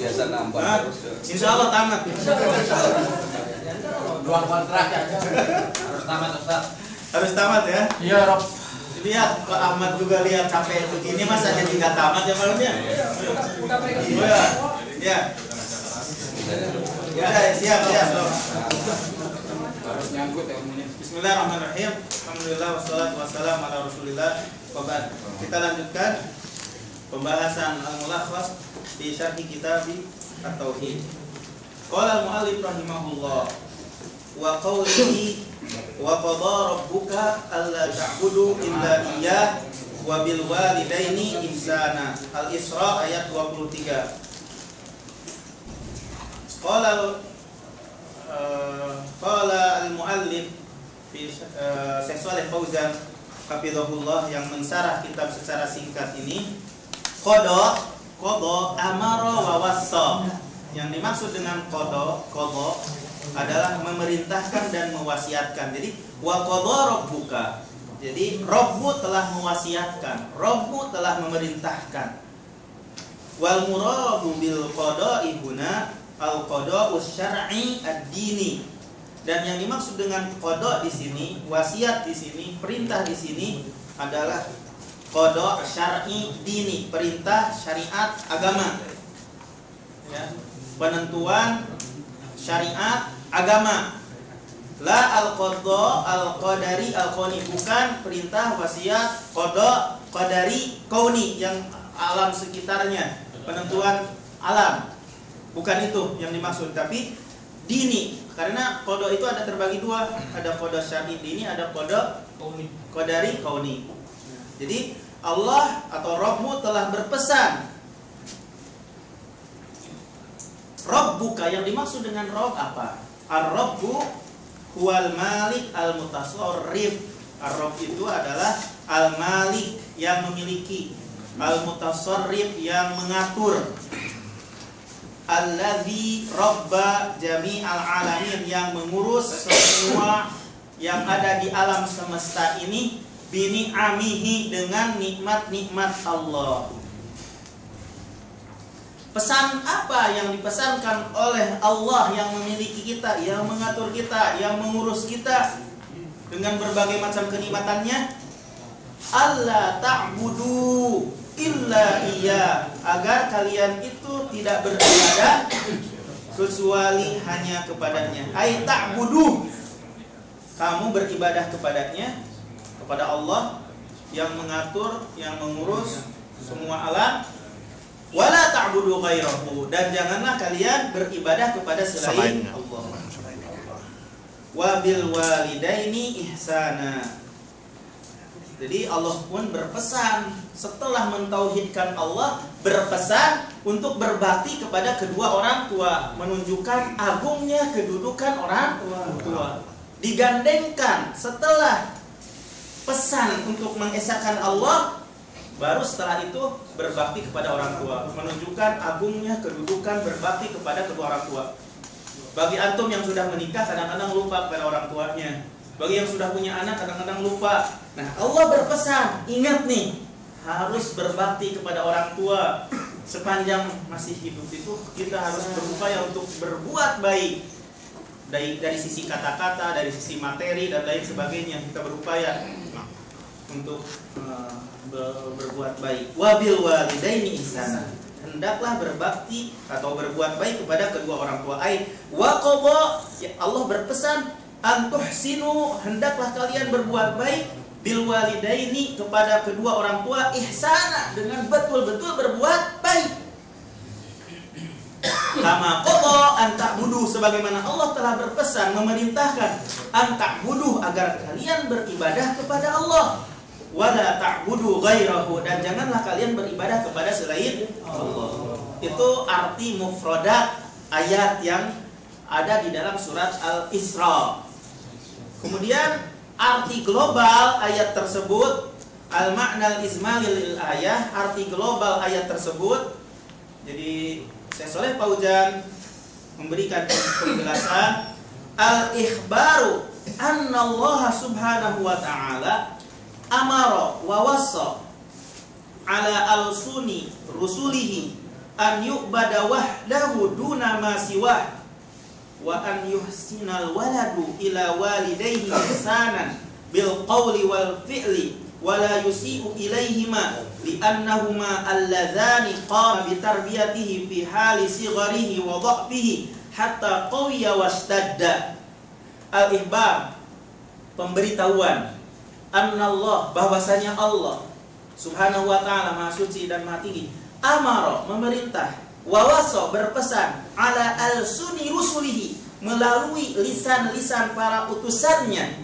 Biasa nambah. Insya Allah tamat. Dua kontrak aja. Harus tamat Ustaz. Harus tamat ya. Iya, Rob. Lihat Pak Ahmad juga lihat capek begini masa jadi nggak tamat ya malamnya. Oh ya, ya. Ya, siap. Harus nyangkut ya umumnya. Bismillahirrahmanirrahim. Alhamdulillah wassalatu wassalamu ala Rasulillah. Wabad. Kita lanjutkan pembahasan al-mulakhas di syarhi kitab at-tauhid. Qala al-mu'allif rahimahullah wa qawlihi wa qadha rabbuka alla ta'budu illa iyyah wa bil walidaini ihsana. Al-Isra ayat 23. Qala al-muallif fi Syekh Shalih Fauzan hafizahullah yang mensarah kitab secara singkat ini, qada amara wa wassa. Yang dimaksud dengan qada adalah memerintahkan dan mewasiatkan. Jadi wa qada rabbuka. Jadi Rabbu telah mewasiatkan, Rabbu telah memerintahkan. Wal muradu bil qada'i huna al qada'u syar'i ad-dini. Dan yang dimaksud dengan qada di sini, wasiat di sini, perintah di sini adalah qada syar'i dini, perintah syariat agama. Ya, penentuan syariat agama. La al-qadha al-qadari al-kauni, bukan perintah wasiat qada qadari kauni yang alam sekitarnya, penentuan alam. Bukan itu yang dimaksud, tapi dini. Karena qada itu ada terbagi dua, ada qada syar'i dini, ada qada qadari kauni. Jadi Allah atau Rabbu telah berpesan. Rabbuka, yang dimaksud dengan Rabb apa? Ar-Rabbu huwal malik al-mutasarrif. Ar-Rabb itu adalah al-malik yang memiliki, al-mutasarrif yang mengatur, alladzi rabba jami'al alamin yang mengurus semua yang ada di alam semesta ini bini'amihi dengan nikmat-nikmat Allah. Pesan apa yang dipesankan oleh Allah yang memiliki kita, yang mengatur kita, yang mengurus kita dengan berbagai macam kenikmatannya? Allah ta'budu illa iya, agar kalian itu tidak beribadah kecuali hanya kepadanya. Ai ta'budu, kamu beribadah kepadanya, kepada Allah yang mengatur, yang mengurus semua alam. Wala ta'budu ghairahu, dan janganlah kalian beribadah kepada selain Allah. Wa bil walidaini ihsana. Jadi Allah pun berpesan, setelah mentauhidkan Allah, berpesan untuk berbakti kepada kedua orang tua, menunjukkan agungnya kedudukan orang tua. Digandengkan setelah pesan untuk mengesahkan Allah, baru setelah itu berbakti kepada orang tua, menunjukkan agungnya kedudukan berbakti kepada kedua orang tua. Bagi antum yang sudah menikah kadang-kadang lupa kepada orang tuanya. Bagi yang sudah punya anak kadang-kadang lupa. Nah, Allah berpesan, ingat nih, harus berbakti kepada orang tua. Sepanjang masih hidup itu kita harus berupaya untuk berbuat baik. Dari sisi kata-kata, dari sisi materi dan lain sebagainya, kita berupaya untuk berbuat baik. Wabil walidaini ihsana, hendaklah berbakti atau berbuat baik kepada kedua orang tua. Wa qadha, Allah berpesan, antuhsinu, hendaklah kalian berbuat baik, bil walidaini, kepada kedua orang tua, ihsana, dengan betul-betul berbuat baik. Kama qadha an ta'budu, sebagaimana Allah telah berpesan, memerintahkan an ta'budu, agar kalian beribadah kepada Allah. Wala ta'budu ghairahu, dan janganlah kalian beribadah kepada selain Allah. Itu arti mufradat ayat yang ada di dalam surat Al-Isra. Kemudian arti global ayat tersebut, al-ma'na al-izmali lil ayah, arti global ayat tersebut. Jadi Syekh Shalih Fauzan memberikan penjelasan, al-ikhbaru anna Allah subhanahu wa ta'ala amara wa wassa ala al-suni rusulihi an yu'bada wahdahu duna ma siwah wa an yuhsinal waladu ila walidayhi ihsanan bil qawli wal fi'li wa la yusi'u ilaihima li'annahuma alladzani qama bi tarbiyatihi fi hali sigharihi wa dha'fihi hatta qawiya wastadda. Al-ihbar, pemberitahuan, annallah, bahwasanya Allah Subhanahu wa ta'ala Maha Suci dan Maha Tinggi, amara, memerintah, wawaso, berpesan, ala al-suni rusulihi, melalui lisan-lisan para utusannya.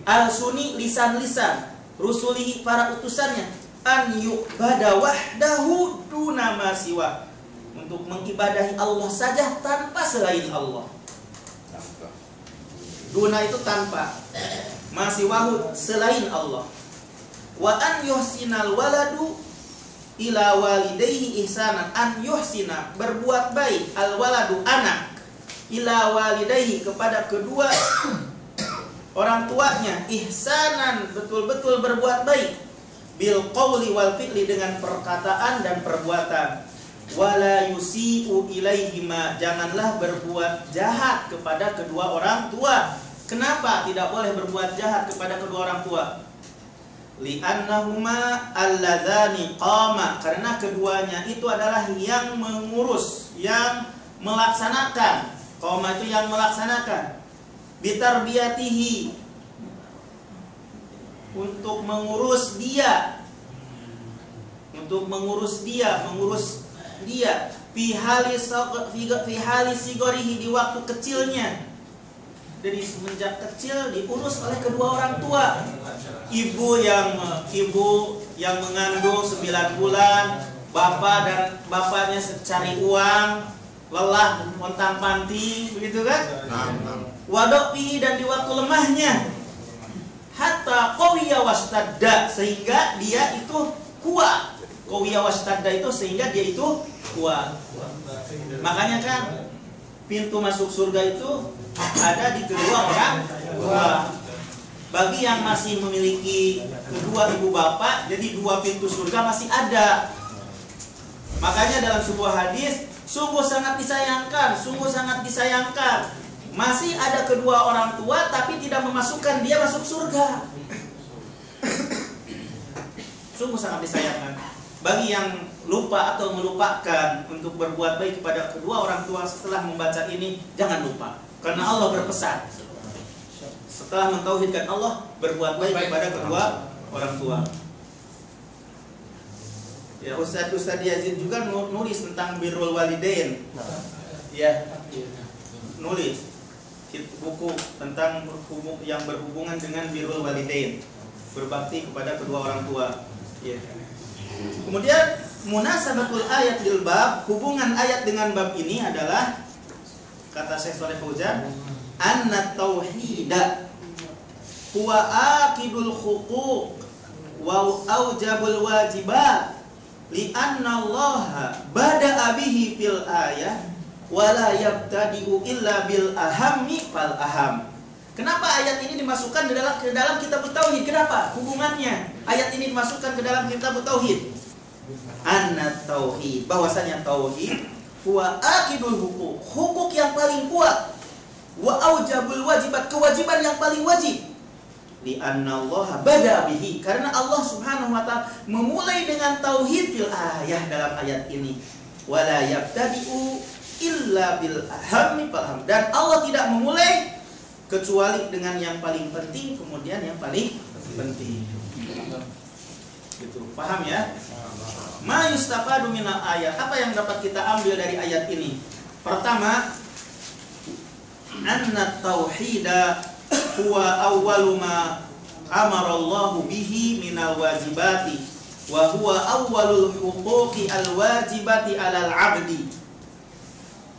Al-suni, lisan-lisan, rusulihi, para utusannya, an yu'bada wahdahu duna ma siwa, untuk mengibadahi Allah saja tanpa selain Allah. Duna itu tanpa, masih wahud selain Allah. Wa an yuhsinal waladu ila walidayhi ihsanan. An yuhsina, berbuat baik, al waladu, anak, ila walidayhi, kepada kedua orang tuanya, ihsanan, betul-betul berbuat baik, bil qawli wal fi'li, dengan perkataan dan perbuatan. Wala yusi'u ilaihima, janganlah berbuat jahat kepada kedua orang tua. Kenapa tidak boleh berbuat jahat kepada kedua orang tua? Li'annahuma alladzani qama, karena keduanya itu adalah yang mengurus, yang melaksanakan. Qama itu yang melaksanakan. Bitarbiyatihi, untuk mengurus dia, mengurus dia fi hali sigorihi, di waktu kecilnya. Jadi semenjak kecil diurus oleh kedua orang tua. Ibu yang mengandung 9 bulan, bapaknya cari uang, lelah montang-panting, begitu kan? Wadopi, dan di waktu lemahnya, hatta qawiya wastadda, sehingga dia itu kuat. Qawiya wastadda itu sehingga dia itu kuat. Makanya kan pintu masuk surga itu ada di kedua orang tua. Bagi yang masih memiliki kedua ibu bapak, jadi 2 pintu surga masih ada. Makanya dalam sebuah hadis, sungguh sangat disayangkan, masih ada kedua orang tua tapi tidak memasukkan dia masuk surga. Sungguh sangat disayangkan. Bagi yang lupa atau melupakan untuk berbuat baik kepada kedua orang tua setelah membaca ini, jangan lupa, karena Allah berpesan, setelah mentauhidkan Allah, berbuat baik kepada kedua orang tua. Ya, Ustadz Yazid juga nulis tentang birrul walidain. Ya, nulis buku tentang yang berhubungan dengan birrul walidain, berbakti kepada kedua orang tua. Ya. Kemudian munasabatul ayat lil bab, hubungan ayat dengan bab ini adalah, kata Syekh Shalih Fauzan, anna tauhida huwa aqidul huquq wa aujabul wajibat li anna Allah bada'a bihi fil ayah wa la yabtadi'u illa bil ahammi fal aham. Kenapa ayat ini dimasukkan ke dalam kitab tauhid? Kenapa? Hubungannya ayat ini dimasukkan ke dalam kitab tauhid. Anna tauhid, bahwasanya tauhid huwa aqidul huquq, hukuk yang paling kuat, wa aujabul wajibat, kewajiban yang paling wajib. Li anna Allah bada bihi, karena Allah Subhanahu wa taala memulai dengan tauhid fil ayah, dalam ayat ini. Wala yabtadi'u illa bil ahammi fal aham, dan Allah tidak memulai kecuali dengan yang paling penting, kemudian yang paling penting. Gitu. Paham ya? Ma yustafadu minal ayat, apa yang dapat kita ambil dari ayat ini? Pertama, anna tauhida huwa awwalu ma amara Allahu bihi minal wajibati wa huwa awwalul huquqi al wajibati alal abdi.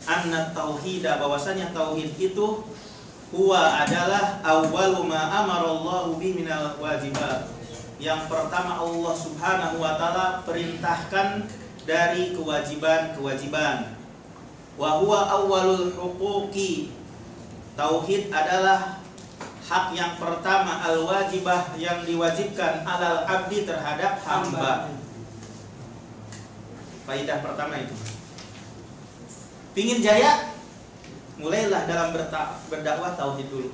Anna tauhida, bahwasanya tauhid itu huwa adalah awwalu ma amara Allahu bihi minal wajibat, yang pertama Allah Subhanahu wa taala perintahkan dari kewajiban-kewajiban. Wa huwa awwalul huquqi, tauhid adalah hak yang pertama, al-wajibah, yang diwajibkan, alal abdi, terhadap hamba. Faidah pertama itu. Pingin jaya, mulailah dalam berdakwah tauhid dulu.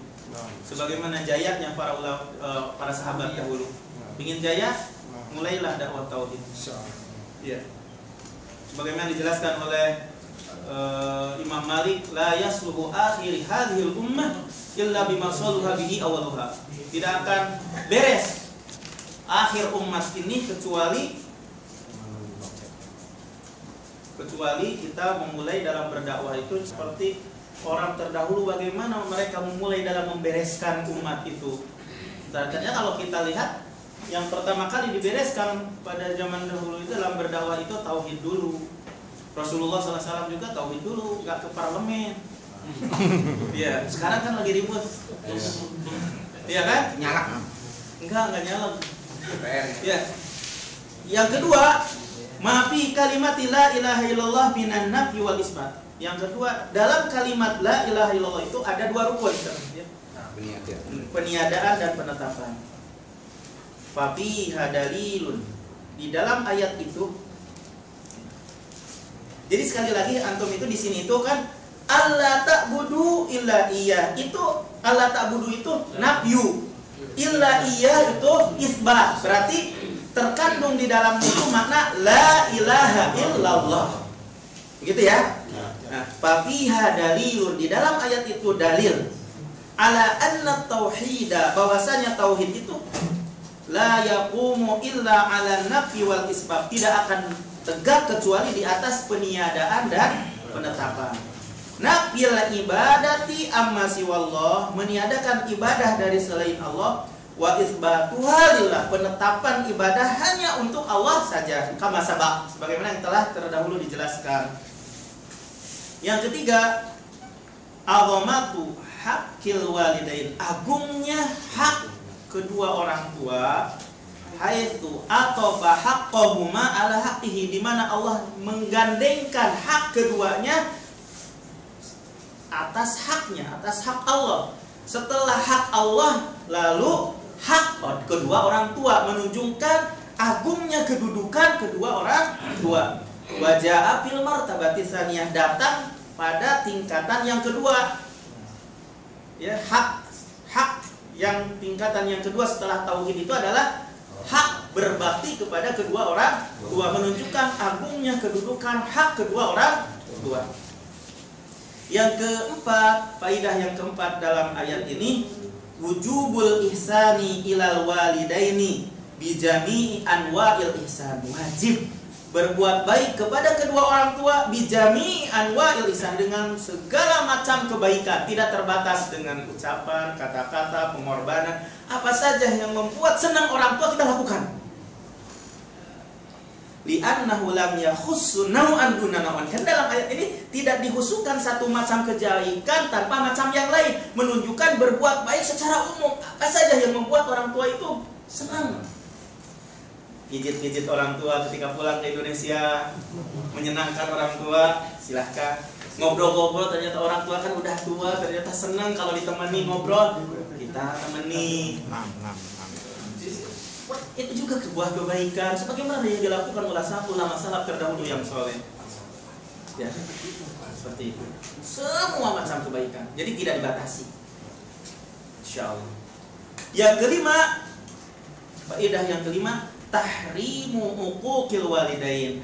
Sebagaimana jayanya para sahabat dahulu. Pingin jaya, mulailah dakwah tauhid. Ya. Sebagaimana dijelaskan oleh Imam Malik, la yasluhu akhir hadhil ummah illa bima saluha bihi awaluha. Tidak akan beres akhir umat ini kecuali kita memulai dalam berdakwah itu seperti orang terdahulu, bagaimana mereka memulai dalam membereskan umat itu. Ternyata kalau kita lihat, yang pertama kali dibereskan pada zaman dahulu itu dalam berdakwah itu tauhid dulu. Rasulullah SAW juga tauhid dulu, nggak ke parlemen. Ya, sekarang kan lagi ribut. Iya kan? Nyalak. Enggak nyalak. Ya. Yang kedua, maafi kalimat la ilaha illallah binan nafyi wal isbat. Yang kedua, dalam kalimat la ilaha illallah itu ada dua rukun, ya. Peniadaan dan penetapan. Fafi hadalilun. Di dalam ayat itu, jadi sekali lagi antum itu di sini itu kan alla ta'budu illa iyyah. Itu alla ta'budu itu nafyu. Illa iyyah itu isbat. Berarti terkandung di dalam itu makna la ilaha illallah. Begitu ya? Nah, fafiha dalilun, di dalam ayat itu dalil ala anna tauhida, bahwasanya tauhid itu la yaqumu illa ala nafi wal isbab, tidak akan tegak kecuali di atas peniadaan dan penetapan. Nafil ibadati amma siwallah, meniadakan ibadah dari selain Allah, wa isbatuha lillah, penetapan ibadah hanya untuk Allah saja, kama sabaq, sebagaimana yang telah terdahulu dijelaskan. Yang ketiga, azamatu haqqil walidain, agungnya hak kedua orang tua, haitsu atafa haqqahuma ala haqqihi, di mana Allah menggandengkan hak keduanya atas haknya, atas hak Allah. Setelah hak Allah, lalu hak kedua orang tua, menunjukkan agungnya kedudukan kedua orang tua. Waja'a fil martabati tsaniyah, datang pada tingkatan yang kedua. Ya, hak yang tingkatan yang kedua setelah tauhid itu adalah hak berbakti kepada kedua orang tua, menunjukkan agungnya kedudukan hak kedua orang tua. Yang keempat, faidah yang keempat dalam ayat ini, wujubul ihsani ilal walidaini bijami'i anwa'il ihsan, wajib berbuat baik kepada kedua orang tua bijami'i anwa'il ihsan, dengan segala macam kebaikan, tidak terbatas dengan ucapan, kata-kata, pengorbanan, apa saja yang membuat senang orang tua kita lakukan. Li'annahu lam yakhussu naw'an duna naw'an, kan dalam ayat ini tidak dihususkan satu macam kebaikan tanpa macam yang lain, menunjukkan berbuat baik secara umum, apa saja yang membuat orang tua itu senang. Pijit-pijit orang tua ketika pulang ke Indonesia, menyenangkan orang tua, silahkan. Ngobrol-ngobrol, ternyata orang tua kan udah tua, ternyata senang kalau ditemani ngobrol, kita temani. Itu juga sebuah kebaikan, sebagaimana yang dilakukan oleh ulama salaf terdahulu yang soleh. Ya, seperti itu. Semua macam kebaikan, jadi tidak dibatasi. Insyaallah. Yang kelima, faedah yang kelima, tahrimu uquqil walidain,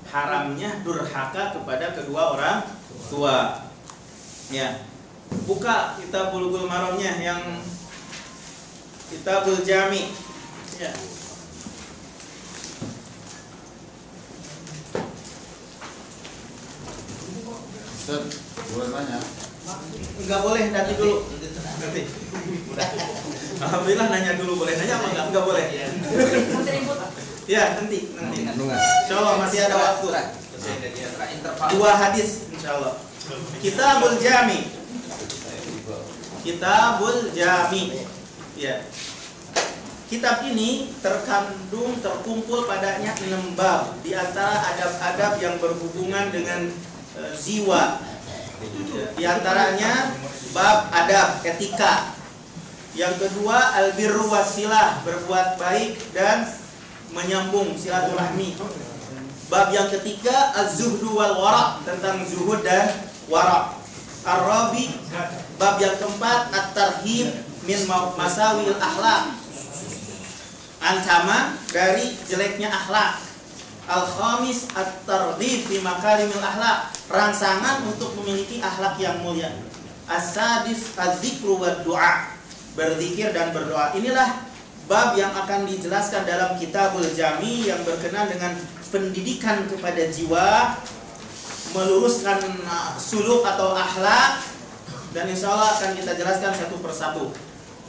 haramnya durhaka kepada kedua orang tua. Ya. Buka kitab Bulughul Maramnya yang Kitabul Jami. Ya. Ustaz, boleh nanya? Enggak boleh, nanti dulu. Nanti. Alhamdulillah nanya dulu, boleh nanya apa enggak? Enggak boleh. Ya, nanti. Insyaallah masih ada waktu. Dua hadis insyaallah. Kitabul Jami. Kitabul Jami. Ya. Kitab ini terkumpul padanya 6 bab, di antara adab-adab yang berhubungan dengan jiwa. Di antaranya bab adab etika. Yang kedua albirru wasilah, berbuat baik dan menyambung silaturahmi. Bab yang ketiga az-zuhdu wal wara', tentang zuhud dan wara'. Ar-rabi, bab yang keempat at-tarhib min masawil akhlak, ancaman dari jeleknya akhlak. Al-khamis at-targhib fi makarimil akhlak, rangsangan untuk memiliki akhlak yang mulia. As-sadis az-zikru wad du'a, berzikir dan berdoa. Inilah bab yang akan dijelaskan dalam Kitabul Jami yang berkenaan dengan pendidikan kepada jiwa, meluruskan suluk atau akhlak, dan insya Allah akan kita jelaskan satu persatu.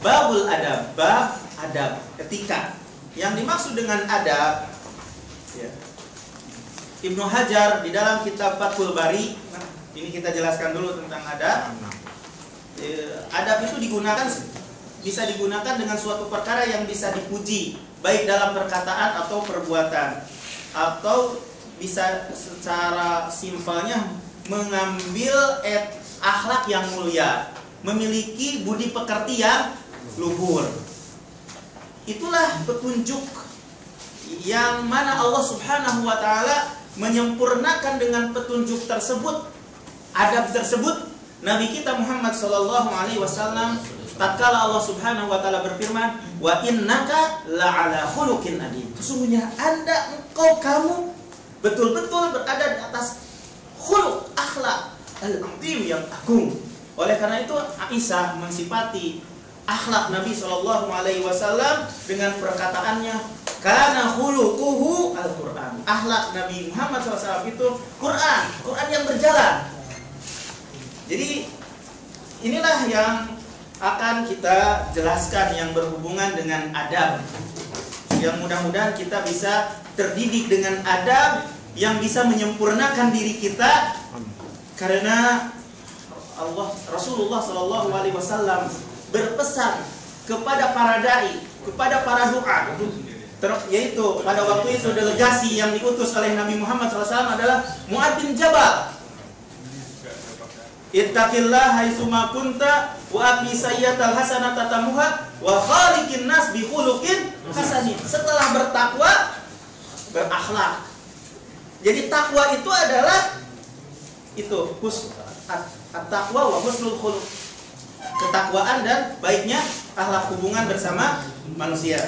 Babul adab, bab adab, etika. Yang dimaksud dengan adab, ya, Ibnu Hajar di dalam kitab Fathul Bari, ini kita jelaskan dulu tentang adab. Adab itu bisa digunakan dengan suatu perkara yang bisa dipuji, baik dalam perkataan atau perbuatan, atau bisa secara simpelnya mengambil akhlak yang mulia, memiliki budi pekerti yang luhur. Itulah petunjuk yang mana Allah Subhanahu wa taala menyempurnakan dengan petunjuk tersebut, adab tersebut, Nabi kita Muhammad sallallahu alaihi wasallam tatkala Allah Subhanahu wa taala berfirman, "Wa innaka la'ala khuluqin adim." Sesungguhnya kamu betul-betul berada di atas khuluq, akhlak al-azim yang agung. Oleh karena itu Aisyah mensifati akhlak Nabi sallallahu alaihi wasallam dengan perkataannya, "Kana khuluquhu al-Qur'an." Akhlak Nabi Muhammad SAW itu Quran yang berjalan. Jadi inilah yang akan kita jelaskan yang berhubungan dengan adab. Yang mudah-mudahan kita bisa terdidik dengan adab yang bisa menyempurnakan diri kita, karena Rasulullah Shallallahu Alaihi Wasallam berpesan kepada para dai, kepada para du'a, yaitu pada waktu itu delegasi yang diutus oleh Nabi Muhammad SAW adalah Mu'adz bin Jabal. Ittaqillah haitsuma kunta wa aqi sayyatal hasanata tamuha wa khaliqin nas bi khuluqin hasanin. Setelah bertakwa, berakhlak. Jadi takwa itu adalah at-taqwa wa husnul khuluq. Ketakwaan dan baiknya akhlak hubungan bersama manusia.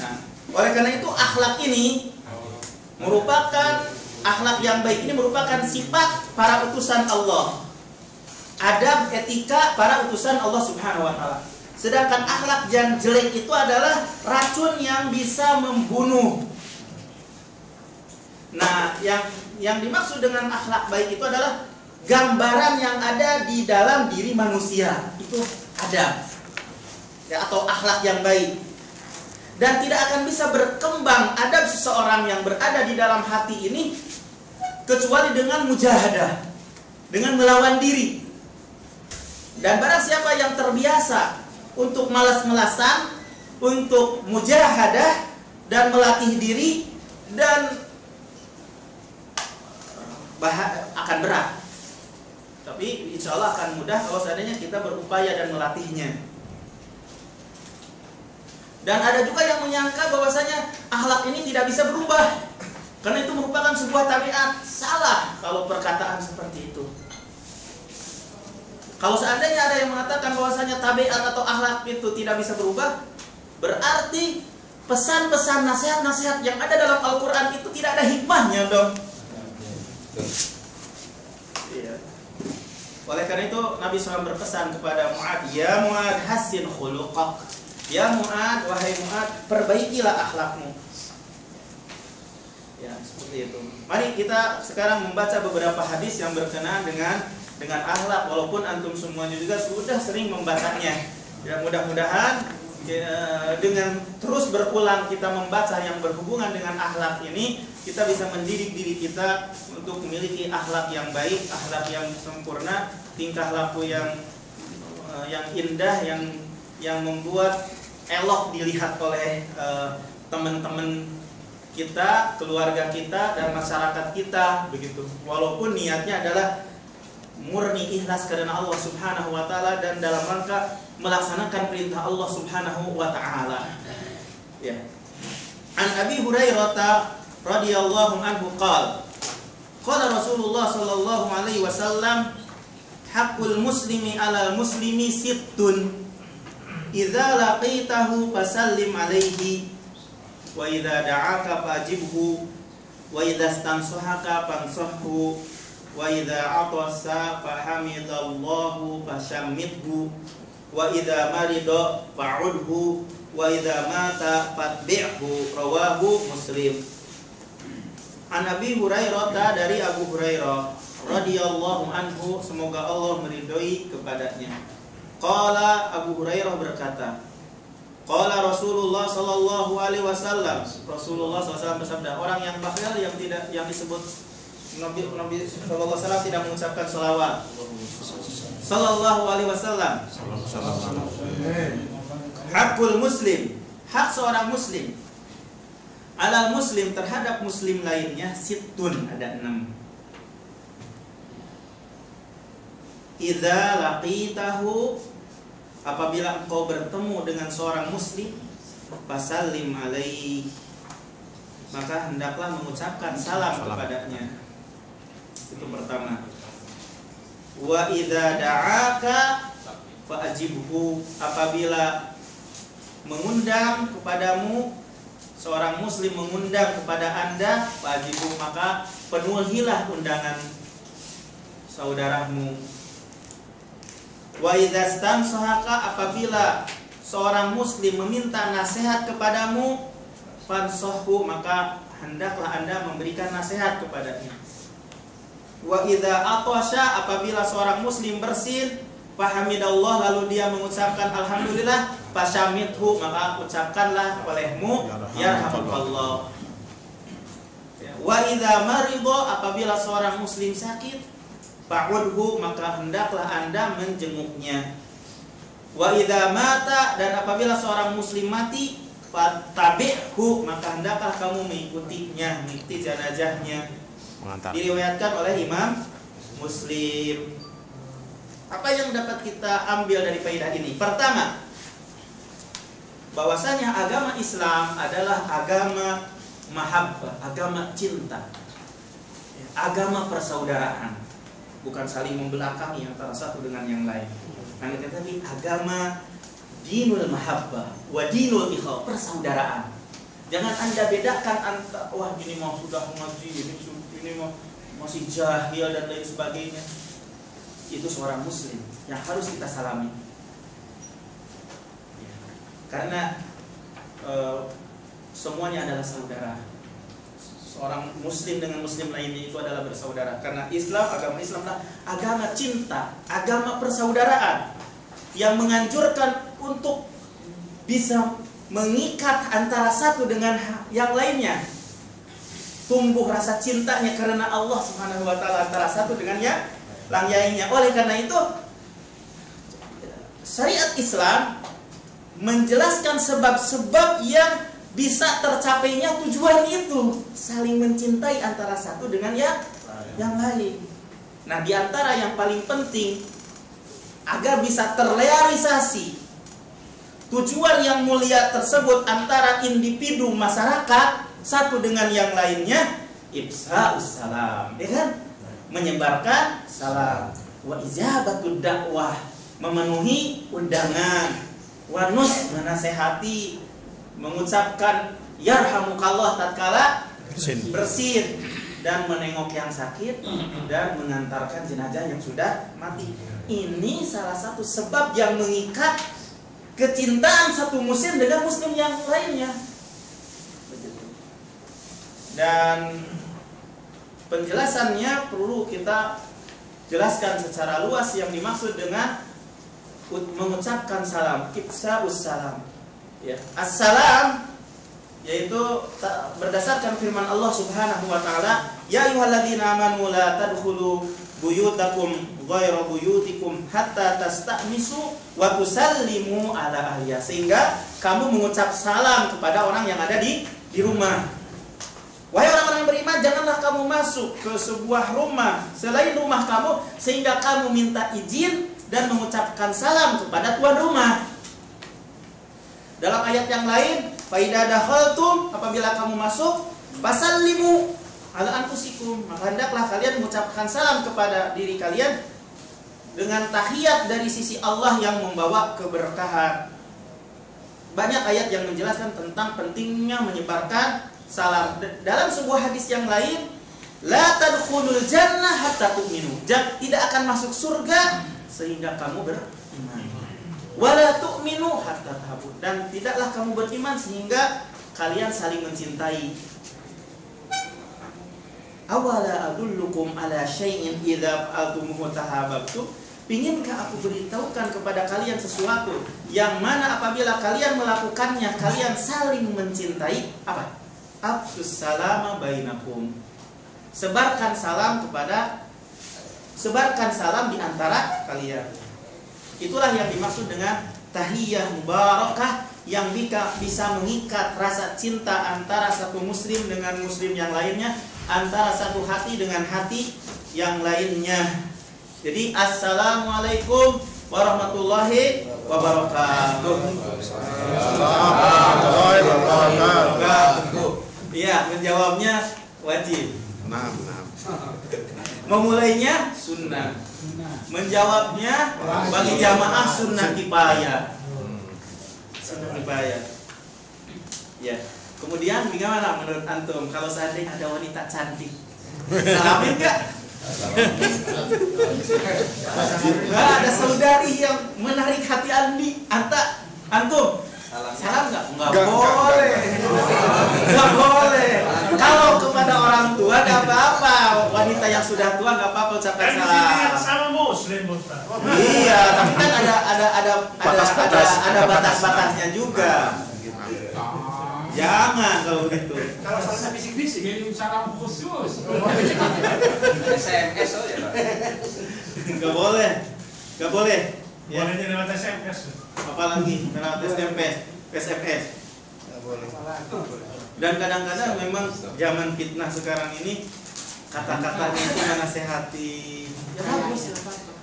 Nah, oleh karena itu akhlak ini merupakan akhlak yang baik ini merupakan sifat para utusan Allah. Adab, etika para utusan Allah Subhanahu wa taala. Sedangkan akhlak yang jelek itu adalah racun yang bisa membunuh. Nah, yang dimaksud dengan akhlak baik itu adalah gambaran yang ada di dalam diri manusia. Itu adab. Ya, atau akhlak yang baik. Dan tidak akan bisa berkembang adab seseorang yang berada di dalam hati ini kecuali dengan mujahadah, dengan melawan diri. Dan barang siapa yang terbiasa untuk malas-malasan, untuk mujahadah dan melatih diri, dan akan berat. Tapi insya Allah akan mudah kalau seandainya kita berupaya dan melatihnya. Dan ada juga yang menyangka bahwasanya akhlak ini tidak bisa berubah, karena itu merupakan sebuah tabiat. Salah kalau perkataan seperti itu. Kalau seandainya ada yang mengatakan bahwasanya tabiat atau akhlak itu tidak bisa berubah, berarti pesan-pesan, nasihat-nasihat yang ada dalam Al-Quran itu tidak ada hikmahnya dong. Iya. Oleh karena itu Nabi SAW berpesan kepada Mu'adz, "Ya Mu'adz, hassin khuluqak." Ya Mu'adz, wahai Mu'adz, perbaikilah akhlakmu. Ya, seperti itu. Mari kita sekarang membaca beberapa hadis yang berkenaan dengan akhlak, walaupun antum semuanya juga sudah sering membacanya. Ya, mudah-mudahan dengan terus berulang kita membaca yang berhubungan dengan akhlak ini, kita bisa mendidik diri kita untuk memiliki akhlak yang baik, akhlak yang sempurna, tingkah laku yang indah, yang membuat elok dilihat oleh teman-teman kita, keluarga kita, dan masyarakat kita, begitu. Walaupun niatnya adalah murni ikhlas karena Allah Subhanahu wa taala dan dalam rangka melaksanakan perintah Allah Subhanahu wa taala. Ya. An Abi Hurairah radhiyallahu anhu qala Rasulullah sallallahu alaihi wasallam haqqul muslimi 'alal muslimi sittun idza laqitahu fasallim alaihi wa idza da'aka fajibhu wa idza istansahaka fansahhu wa idza atasa fahamidallahu fashammidhu wa idza marida fa'udhu wa idza mata fatbi'hu rawahu Muslim. An Abi Hurairah, dari Abu Hurairah radhiyallahu anhu, semoga Allah meridhoi kepadanya. Qala, Abu Hurairah berkata, qala Rasulullah sallallahu alaihi wasallam, Rasulullah SAW bersabda, orang yang bakhil yang disebut Nabi sallallahu alaihi wasallam tidak mengucapkan selawat. Sallallahu alaihi wasallam. Hakul muslim, hak seorang muslim alal muslim terhadap muslim lainnya sittun, ada 6. Idza laqitahu, apabila engkau bertemu dengan seorang muslim, fasallim alaihi, maka hendaklah mengucapkan salam kepadanya. Itu pertama. Wa idza da'aka fa'ajibhu, apabila mengundang kepadamu, seorang muslim mengundang kepada Anda, fa'ajibhu, maka penuhilah undangan saudaramu. Wa idza stansahaka, apabila seorang muslim meminta nasihat kepadamu, fansahhu, maka hendaklah Anda memberikan nasihat kepadanya. Wa idza atasha, apabila seorang muslim bersin, fahamidallah, lalu dia mengucapkan alhamdulillah, fashamidhu, maka ucapkanlah olehmu yarhamukallah. Wa idza marida, apabila seorang muslim sakit, fa'udhu, maka hendaklah Anda menjenguknya. Wa idza mata, dan apabila seorang muslim mati, fattabi'hu, maka hendaklah kamu mengikutinya, mengikuti jenazahnya. Diriwayatkan oleh Imam Muslim. Apa yang dapat kita ambil dari faedah ini? Pertama, bahwasanya agama Islam adalah agama mahabbah, agama cinta, agama persaudaraan, bukan saling membelakangi antara satu dengan yang lain. Tetapi agama dinul mahabbah wa dinul ikhwah, persaudaraan. Jangan Anda bedakan antara, wah ini mau sudah mengaji, ini mau masih jahil dan lain sebagainya. Itu seorang muslim yang harus kita salami. Karena semuanya adalah saudara. Seorang muslim dengan muslim lainnya itu adalah bersaudara. Karena Islam, agama Islam adalah agama cinta, agama persaudaraan yang menganjurkan untuk bisa mengikat antara satu dengan yang lainnya. Tumbuh rasa cintanya karena Allah Subhanahu wa taala antara satu dengan yang lainnya. Oleh karena itu, syariat Islam menjelaskan sebab-sebab yang bisa tercapainya tujuan itu, saling mencintai antara satu dengan yang lain. Nah, di antara yang paling penting agar bisa terrealisasi tujuan yang mulia tersebut antara individu masyarakat satu dengan yang lainnya, ifsa'us salam, ya kan? Menyebarkan salam, wa ijabatud dakwah, memenuhi undangan, wa nus, menasehati, mengucapkan yarhamukallah tatkala bersin, dan menengok yang sakit, dan mengantarkan jenazah yang sudah mati. Ini salah satu sebab yang mengikat kecintaan satu muslim dengan muslim yang lainnya. Dan penjelasannya perlu kita jelaskan secara luas yang dimaksud dengan mengucapkan salam, ifsa'us salam. Ya, assalam yaitu berdasarkan firman Allah Subhanahu wa taala, ya ayyuhalladzina amanu la tadkhulu buyutakum ghayra buyutikum hatta tasta'nisu wa tusallimu ala ahliha, sehingga kamu mengucap salam kepada orang yang ada di rumah. Wahai orang-orang yang beriman, janganlah kamu masuk ke sebuah rumah selain rumah kamu sehingga kamu minta izin dan mengucapkan salam kepada tuan rumah. Dalam ayat yang lain, fa idza dakhaltum, apabila kamu masuk, Fasallimu ala anfusikum, maka hendaklah kalian mengucapkan salam kepada diri kalian dengan tahiyat dari sisi Allah yang membawa keberkahan. Banyak ayat yang menjelaskan tentang pentingnya menyebarkan salam. Dalam sebuah hadis yang lain, la tadkhulul jannah hatta tu'minu, tidak akan masuk surga sehingga kamu beriman. Wala tu'minu hatta tahabun, dan tidaklah kamu beriman sehingga kalian saling mencintai. Awala adullukum ala syai'in idza fa'altumuhu tahabbtum, inginkah aku beritahukan kepada kalian sesuatu yang mana apabila kalian melakukannya kalian saling mencintai? Apa? Afsus salama bainakum, sebarkan salam di antara kalian. Itulah yang dimaksud dengan tahiyah mubarakah, yang bisa mengikat rasa cinta antara satu muslim dengan muslim yang lainnya, antara satu hati dengan hati yang lainnya. Jadi assalamualaikum warahmatullahi wabarakatuh. Warahmatullahi wabarakatuh. Iya, menjawabnya wajib. Nah. Memulainya sunnah. Menjawabnya bagi jamaah sunnah kifayah. Sunnah kifayah. Ya. Kemudian bagaimana menurut antum kalau seandainya ada wanita cantik? Salamin enggak? Nah, ada saudari yang menarik hati antum. Salam enggak? Enggak boleh. Enggak boleh. Kalau kepada orang tua enggak apa-apa. Wanita yang sudah tua enggak apa-apa ucapkan salam. Sama muslim, Ustaz. Iya, tapi kan ada batas-batasnya juga. Jangan kalau begitu. Kalau salah bisik-bisik, jadi salam khusus. SMS aja Pak. Enggak boleh. Enggak boleh. Ya. Boleh lewat SMS. Apalagi lewat SMS. Dan kadang-kadang memang zaman fitnah sekarang ini kata-katanya itu menasehati. Ya bagus, ya apa-apa.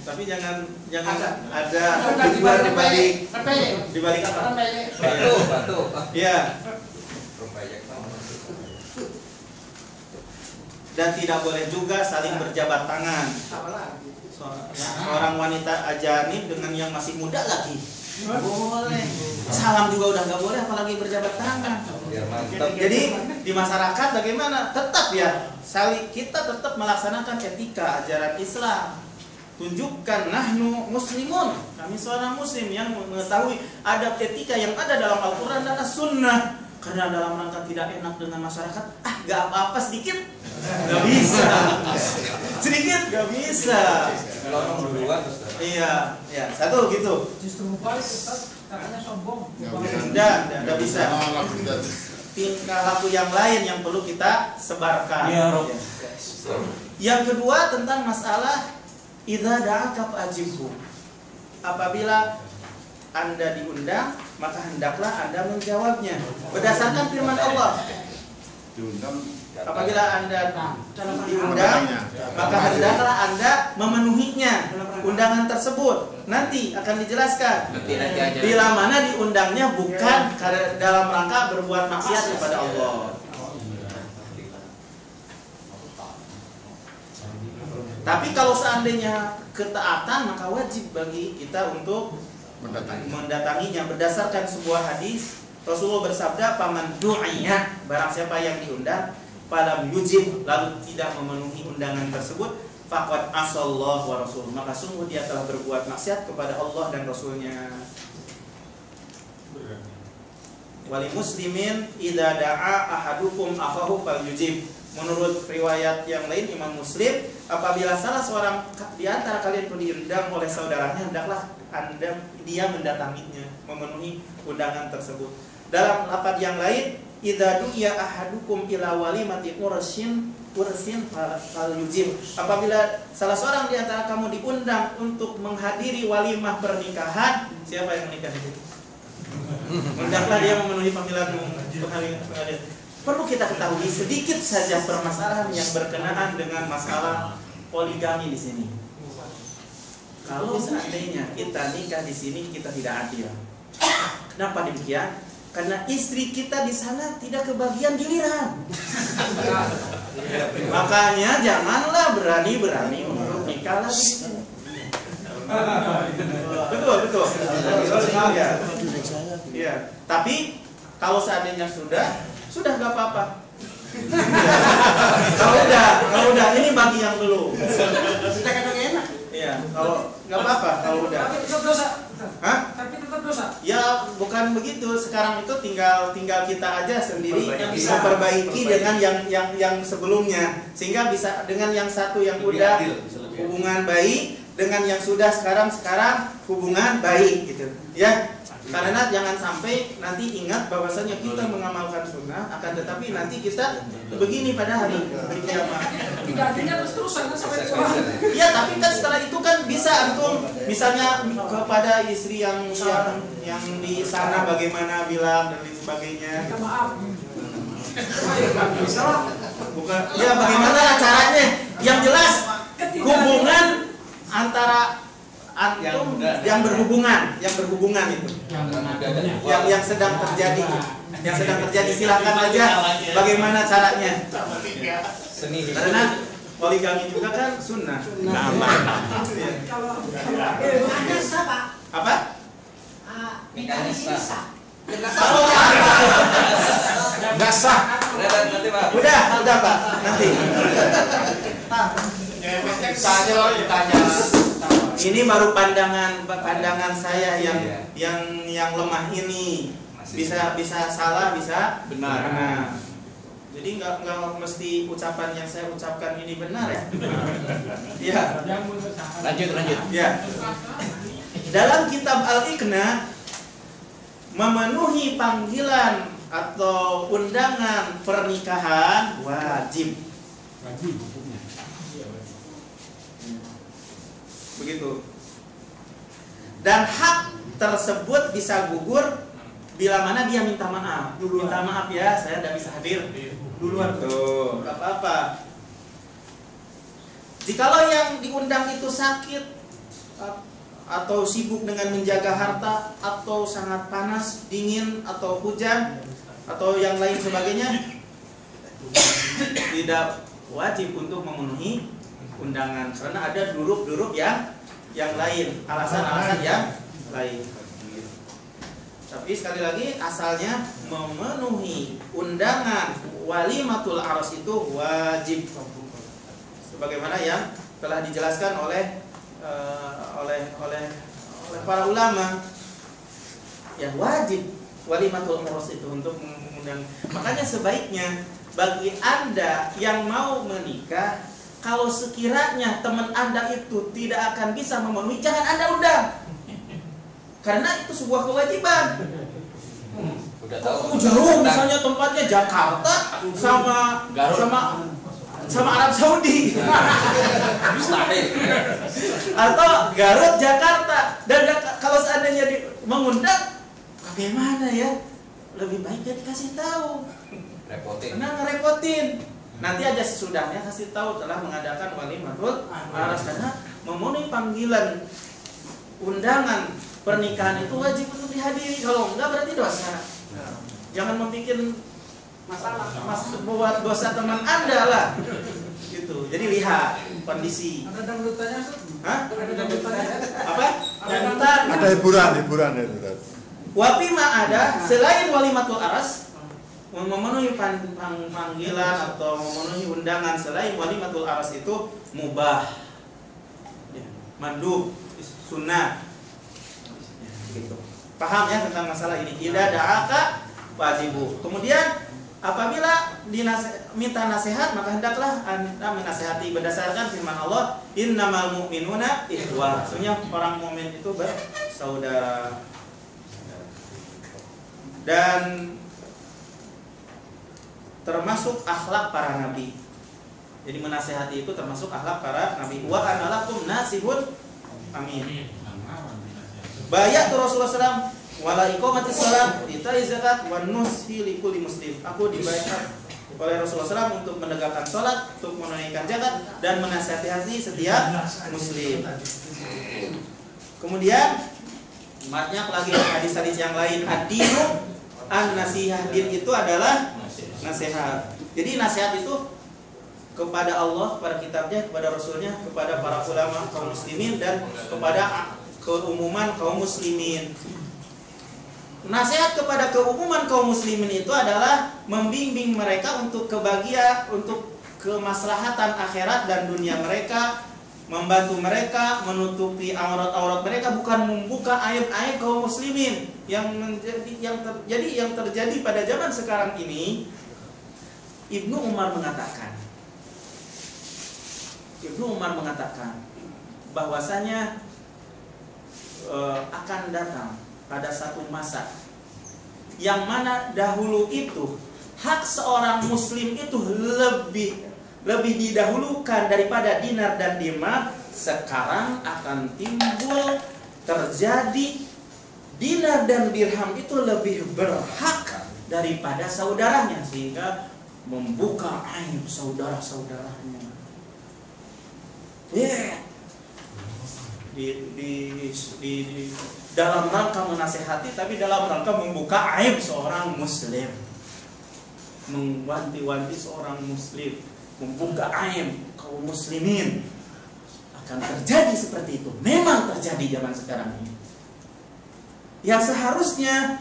Tapi jangan ada di balik apa? Batu. Iya. Dan tidak boleh juga saling berjabat tangan. Seorang wanita ajanib dengan yang masih muda lagi boleh. Salam juga udah nggak boleh, apalagi berjabat tangan. Biar mantap. Jadi di masyarakat bagaimana? Tetap ya, kita tetap melaksanakan etika ajaran Islam. Tunjukkan nahnu muslimun, kami seorang muslim yang mengetahui adab etika yang ada dalam Al-Quran dan As-Sunnah. Karena dalam rangka tidak enak dengan masyarakat, gak apa-apa sedikit, gak bisa. Sedikit gak bisa. Kalau berdua terus. Iya, ya satu gitu. Justru balik, Ustaz, katanya sombong. Tidak bisa. Tingkah laku yang lain yang perlu kita sebarkan. Ya, Yang kedua tentang masalah idza da'aka fa'ajibhu. Apabila Anda diundang, maka hendaklah Anda menjawabnya. Berdasarkan firman Allah. Apabila Anda diundang, maka hendaklah Anda memenuhinya undangan tersebut. Nanti akan dijelaskan. Bila mana diundangnya bukan dalam rangka berbuat maksiat kepada Allah. Tapi kalau seandainya ketaatan, maka wajib bagi kita untuk mendatanginya. Berdasarkan sebuah hadis, Rasulullah bersabda, "Paman du'iya," barang siapa yang diundang, falam yujib, lalu tidak memenuhi undangan tersebut, faqad asallahu wa rasul, maka sungguh dia telah berbuat maksiat kepada Allah dan Rasulnya. Wali muslimin idza da'a ahadukum akhahu falyujib. Menurut riwayat yang lain Imam Muslim, apabila salah seorang di antara kalian pun diundang oleh saudaranya, hendaklah dia mendatanginya, memenuhi undangan tersebut. Dalam lafaz yang lain, idza du'iya ahadukum ila walimati ursin falyujib. Apabila salah seorang di antara kamu diundang untuk menghadiri walimah pernikahan, siapa yang menikah di situ? Hendaklah dia memenuhi panggilan untuk hadirin. Perlu kita ketahui sedikit saja permasalahan yang berkenaan dengan masalah poligami di sini. Kalau seandainya kita nikah di sini kita tidak adil. Kenapa demikian? Karena istri kita di sana tidak kebagian giliran. Makanya janganlah berani-berani untuk nikah lagi. Betul. Ya. Ya. Tapi kalau seandainya sudah nggak apa-apa. Kalau udah ini bagi yang belum. Sudah kadang enak. Iya, kalau nggak apa-apa kalau udah. Tapi tetap dosa. Hah? Tapi tetap dosa. Ya bukan begitu. Sekarang itu tinggal kita aja sendiri yang bisa memperbaiki dengan yang sebelumnya, sehingga bisa dengan yang satu yang udah hubungan baik dengan yang sudah sekarang hubungan baik gitu. Ya. Karena jangan sampai nanti ingat bahwasanya kita mengamalkan sunnah, akan tetapi nanti kita begini pada hari kiamat. Tidak artinya terus-terusan kan sampai tua. Iya, tapi kan setelah itu kan bisa antum misalnya kepada istri yang di sana bagaimana bilang dan lain sebagainya. Minta maaf. Bisa lah. Bukan. Ya bagaimana caranya? Yang jelas hubungan antara antum yang berhubungan itu yang sedang terjadi silahkan aja bagaimana caranya. Karena poligami juga kan sunnah. Ada siapa? Apa? Nikahnya sah. Nggak sah. Nanti Pak. Udah Pak. Nanti. Ini baru pandangan saya yang lemah ini. Bisa salah, bisa benar. Jadi nggak mesti ucapan yang saya ucapkan ini benar ya. Ya. Lanjut. Ya. Dalam kitab Al-Iqna, memenuhi panggilan atau undangan pernikahan wajib. Begitu. Dan hak tersebut bisa gugur bila mana dia minta maaf. Minta maaf ya, saya tidak bisa hadir duluan. Tuh, nggak apa-apa. Jikalau yang diundang itu sakit atau sibuk dengan menjaga harta atau sangat panas, dingin atau hujan atau yang lain sebagainya, tidak wajib untuk memenuhi undangan karena ada duruk-duruk yang lain, alasan-alasan yang lain. Tapi sekali lagi asalnya memenuhi undangan walimatul aros itu wajib, sebagaimana yang telah dijelaskan oleh para ulama. Ya wajib walimatul aros itu untuk mengundang. Makanya sebaiknya bagi Anda yang mau menikah, kalau sekiranya teman Anda itu tidak akan bisa memenuhi, jangan Anda undang. Karena itu sebuah kewajiban. Udah tahu. Jauh misalnya tempatnya Jakarta sama Arab Saudi. Mustahil. Atau Garut Jakarta. Dan kalau seandainya mengundang, bagaimana ya? Lebih baik dia dikasih tahu. Repotin. Karena ngerepotin. Nanti aja sesudahnya kasih tahu telah mengadakan walimatul aras, karena memenuhi panggilan undangan pernikahan itu wajib untuk dihadiri. Kalau enggak berarti dosa. Jangan membuat masalah, buat dosa teman Anda lah. Gitu. Jadi lihat kondisi. Ada dangdutannya, Hah? Ada dangdutannya. Apa? Dangdutan. Ada hiburan itu. Wapima ada selain walimatul aras, memenuhi panggilan atau memenuhi undangan selain walimatul aras itu mubah, mandub, sunnah. Gitu. Paham ya tentang masalah ini? Idza da'aka wajibu. Kemudian apabila minta nasihat, maka hendaklah Anda menasihati berdasarkan firman Allah, innamal mu'minuna ikhwah. Maksudnya orang mukmin itu bersaudara. Dan termasuk akhlak para nabi. Jadi menasihati itu termasuk akhlak para nabi. Wa ana lakum nasihun amin. Bayat Rasulullah SAW wala iqamatis shalah, itai zakat, wa nushi likulli muslim. Aku dibayar oleh Rasulullah SAW untuk menegakkan salat, untuk menunaikan zakat dan menasihati setiap muslim. Kemudian banyak lagi hadis-hadis yang lain. Ad-dinu An-nasihah, din itu adalah nasihat. Jadi nasihat itu kepada Allah, kepada kitabnya, kepada Rasulnya, kepada para ulama kaum muslimin, dan kepada keumuman kaum muslimin. Nasihat kepada keumuman kaum muslimin itu adalah membimbing mereka untuk kebahagiaan, untuk kemaslahatan akhirat dan dunia mereka, membantu mereka menutupi aurat-aurat mereka, bukan membuka aib-aib kaum muslimin yang terjadi pada zaman sekarang ini. Ibnu Umar mengatakan bahwasanya akan datang pada satu masa yang mana dahulu itu hak seorang muslim itu lebih didahulukan daripada dinar dan dirham. Sekarang akan timbul terjadi dinar dan dirham itu lebih berhak daripada saudaranya, sehingga membuka aib saudara-saudaranya. Di dalam rangka menasehati, tapi dalam rangka membuka aib seorang muslim, mewanti-wanti seorang muslim, membuka aib kaum muslimin. Akan terjadi seperti itu. Memang terjadi zaman sekarang ini. Yang seharusnya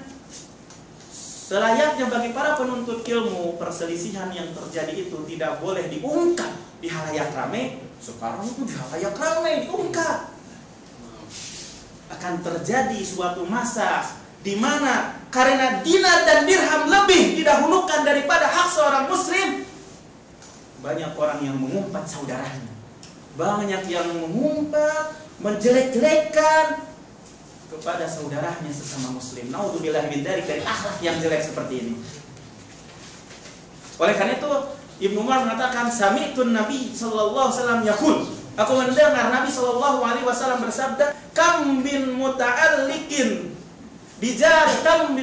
selayaknya bagi para penuntut ilmu, perselisihan yang terjadi itu tidak boleh diungkap di halayak ramai. Sekarang itu di halayak ramai diungkap. Akan terjadi suatu masa di mana karena dinar dan dirham lebih didahulukan daripada hak seorang muslim, banyak orang yang mengumpat saudaranya, banyak yang mengumpat, menjelek-jelekan kepada saudaranya sesama muslim. Naudzubillah min dzalik, dari akhlak yang jelek seperti ini. Oleh karena itu Ibnu Umar mengatakan, sami'tun Nabi sallallahu alaihi wasallam yaqul, aku mendengar Nabi sallallahu alaihi wasallam bersabda, kam bin muta'alliqin bijari kam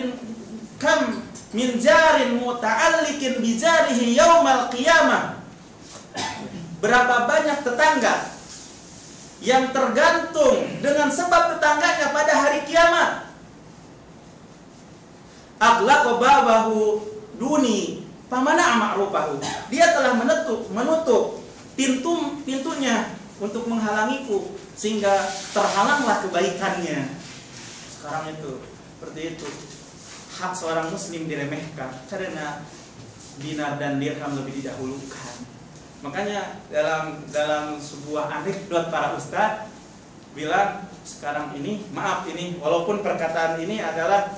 min jarin muta'alliqin bijarihi yaumal qiyamah. Berapa banyak tetangga yang tergantung dengan sebab tetangganya pada hari kiamat. Aghlaqa babahu duni pamana ma'rufahu. Dia telah menutup pintunya untuk menghalangiku, sehingga terhalanglah kebaikannya. Sekarang itu seperti itu. Hak seorang muslim diremehkan karena dinar dan dirham lebih didahulukan. Makanya dalam sebuah anekdot para ustadz bilang, sekarang ini, maaf ini, walaupun perkataan ini adalah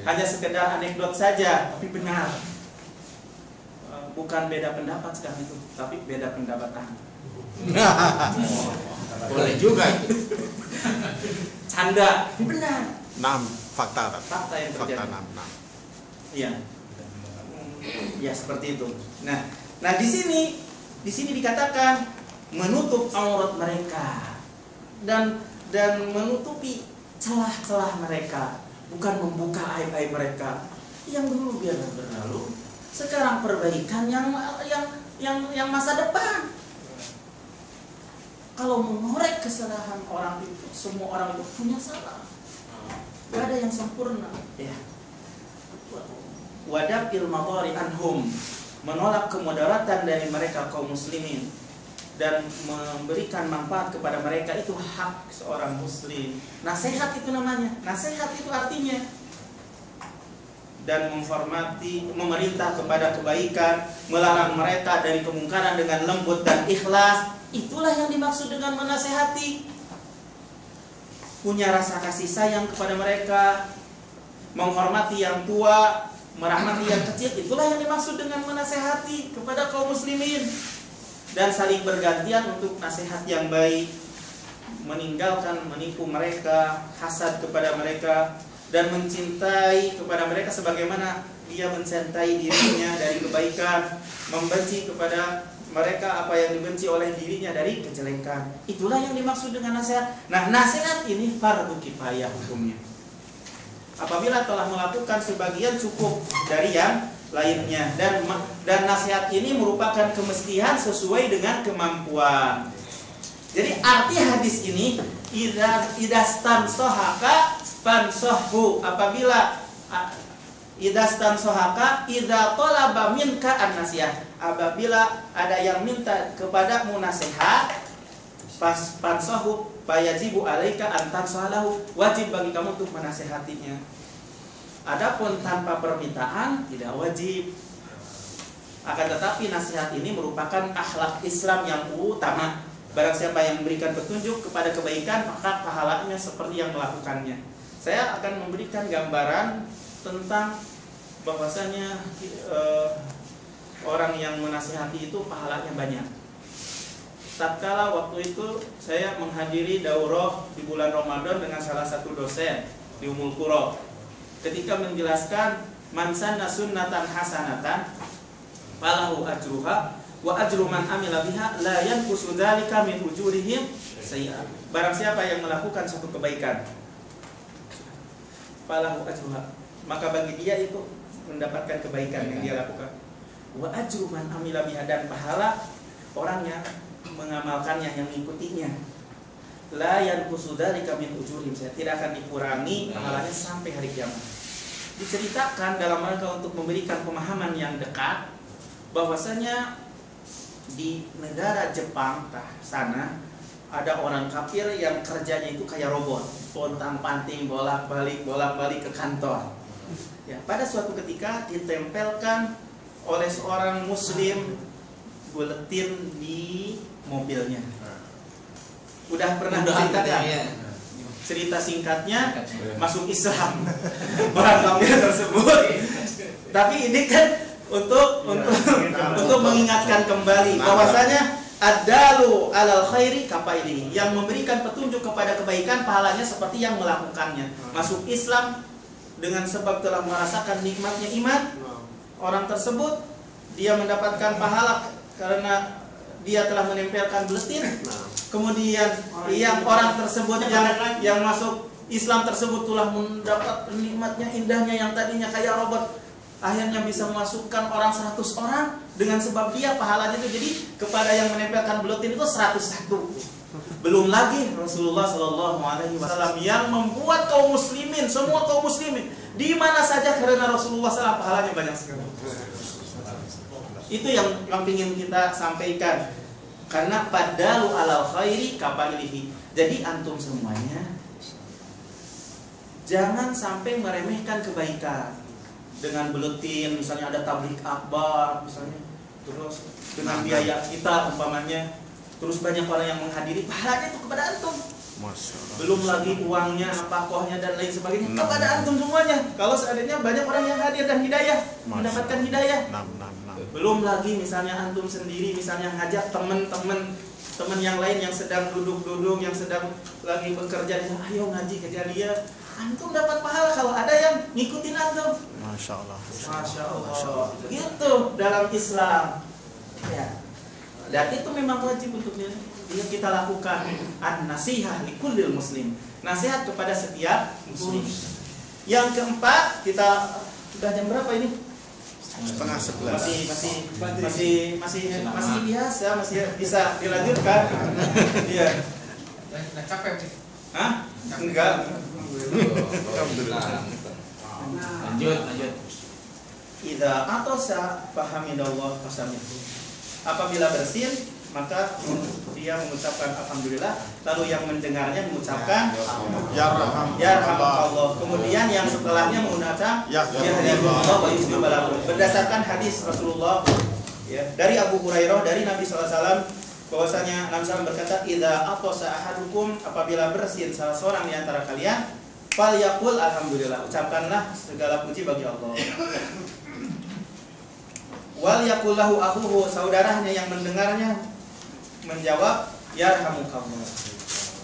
hanya sekedar anekdot saja, tapi benar. Bukan beda pendapat sekarang itu, tapi beda pendapatan. Boleh juga itu. Canda, benar. Fakta yang terjadi. Iya. Ya seperti itu. Nah di sini dikatakan menutup aurat mereka dan menutupi celah-celah mereka, bukan membuka aib-aib mereka. Yang dulu biar berlalu, sekarang perbaikan yang masa depan. Kalau mengorek kesalahan orang itu, semua orang itu punya salah. Gak ada yang sempurna. Ya. Wadafil madari anhum, menolak kemudaratan dari mereka kaum muslimin dan memberikan manfaat kepada mereka, itu hak seorang muslim. Nasihat itu namanya. Nasihat itu artinya dan menghormati, memerintah kepada kebaikan, melarang mereka dari kemungkaran dengan lembut dan ikhlas. Itulah yang dimaksud dengan menasehati. Punya rasa kasih sayang kepada mereka, menghormati yang tua, merahmati yang kecil. Itulah yang dimaksud dengan menasehati kepada kaum muslimin. Dan saling bergantian untuk nasihat yang baik, meninggalkan menipu mereka, hasad kepada mereka, dan mencintai kepada mereka sebagaimana dia mencintai dirinya dari kebaikan, membenci kepada mereka apa yang dibenci oleh dirinya dari kejelekan. Itulah yang dimaksud dengan nasihat. Nah, nasihat ini fardu kifayah hukumnya. Apabila telah melakukan sebagian, cukup dari yang lainnya. Dan nasihat ini merupakan kemestian sesuai dengan kemampuan. Jadi arti hadis ini, idastan sohaka Fansohu, apabila idastan sohaka idza talaba minka an-nasihah, apabila ada yang minta kepadamu nasihat, fansohu fayajibu alaika an tansalahu, wajib bagi kamu untuk menasihatinya. Adapun tanpa permintaan tidak wajib. Akan tetapi nasihat ini merupakan akhlak Islam yang utama. Barang siapa yang memberikan petunjuk kepada kebaikan, maka pahalanya seperti yang melakukannya. Saya akan memberikan gambaran tentang bahwasanya orang yang menasihati itu pahalanya banyak. Tatkala waktu itu saya menghadiri daurah di bulan Ramadan dengan salah satu dosen di Ummul Qura. Ketika menjelaskan man sanna sunnatan hasanatan falahu ajruha wa ajru man amila biha la yanqusu dzalika min ujurihim sayyi'at. Barang siapa yang melakukan suatu kebaikan, falahu ajruha, maka bagi dia itu mendapatkan kebaikan yang dia lakukan. Wa ajru man amila biha, dan pahala orang yang mengamalkannya, yang mengikutinya. La yanqusu dzalika min ujurihim, tidak akan dikurangi pahalanya sampai hari kiamat. Diceritakan dalam rangka untuk memberikan pemahaman yang dekat bahwasanya di negara Jepang sana ada orang kafir yang kerjanya itu kayak robot, pontang-panting, bolak-balik ke kantor. Ya, pada suatu ketika ditempelkan oleh seorang muslim buletin di mobilnya. Udah pernah diceritakan? Cerita singkatnya masuk Islam orang kafir tersebut. Tapi ini kan untuk mengingatkan kembali bahwasanya adalu alal khairi kafailihi, yang memberikan petunjuk kepada kebaikan pahalanya seperti yang melakukannya. Masuk Islam dengan sebab telah merasakan nikmatnya iman, orang tersebut dia mendapatkan pahala karena dia telah menempelkan buletin. Kemudian yang orang tersebut yang masuk Islam tersebut telah mendapat nikmatnya, indahnya, yang tadinya kayak robot, akhirnya bisa memasukkan orang 100 orang dengan sebab dia pahalanya itu jadi kepada yang menempelkan buletin itu 101. Belum lagi Rasulullah Shallallahu Alaihi Wasallam yang membuat kaum muslimin, semua kaum muslimin di mana saja karena Rasulullah SAW, pahalanya banyak sekali. Itu yang ingin kita sampaikan. Karena padalu alal khairi kafailihi. Jadi antum semuanya jangan sampai meremehkan kebaikan. Dengan buletin, misalnya ada tablik akbar, misalnya, terus dengan biaya kita umpamanya, terus banyak orang yang menghadiri, pahalanya itu kepada antum. Belum lagi uangnya, pakohnya dan lain sebagainya kepada antum semuanya. Kalau seandainya banyak orang yang hadir dan hidayah, mendapatkan hidayah. Belum lagi misalnya antum sendiri, misalnya ngajak teman yang lain yang sedang duduk-duduk, yang sedang lagi bekerja, ayo ngaji ke dia. Antum dapat pahala kalau ada yang ngikutin antum. Masya Allah. Masya Allah. Begitu dalam Islam. Ya. Dan itu memang wajib untuk kita lakukan. An-nasihah likullil muslim. Nasihat kepada setiap muslim. Yang keempat, kita sudah jam berapa ini? Setengah 11. Masih biasa, masih bisa dilanjutkan. Iya. Capek. Hah? Enggak. Lanjut. Idza atasa fahamidallah fasamihu. Apabila bersin, maka dia mengucapkan alhamdulillah, lalu yang mendengarnya mengucapkan yarhamukallah. Kemudian yang setelahnya mengucapkan yahdihumullah wa yuslihu balakum. Berdasarkan hadis Rasulullah ya, dari Abu Hurairah dari Nabi SAW bahwasanya Nabi SAW berkata, idza atasa ahadukum, apabila bersin salah seorang di antara kalian, falyaqul alhamdulillah, ucapkanlah segala puji bagi Allah. Wal yaqul lahu akhuhu, saudaranya yang mendengarnya menjawab yarhamukallah.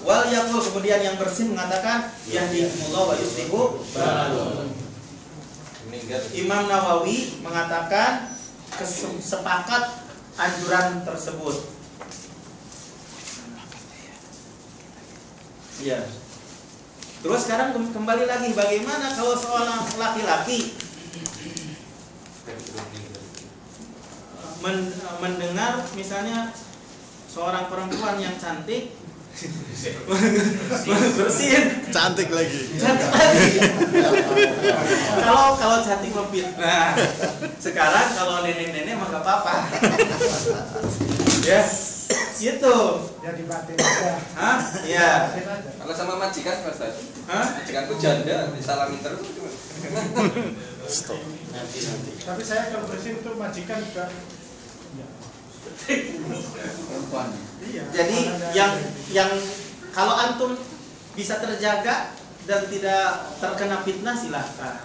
Wal yaqul, kemudian yang bersin mengatakan yahdihumullah wa yuslihu balakum. Imam Nawawi mengatakan sepakat anjuran tersebut. Ya. Terus sekarang kembali lagi, bagaimana kalau seorang laki-laki mendengar misalnya seorang perempuan yang cantik bersihin. Cantik lagi. Cantik lagi. Kalau cantik lebih. Nah, sekarang kalau nenek-nenek mah gak apa-apa. Ya, gitu. Jadi batin aja. Hah? Iya. Kalau sama majikan Mas Tad. Hah? Majikanku janda disalami terus cuma. Stop. Tapi saya kalau bersin itu majikan juga. Perempuan. Iya. Jadi yang kalau antum bisa terjaga dan tidak terkena fitnah silahkan.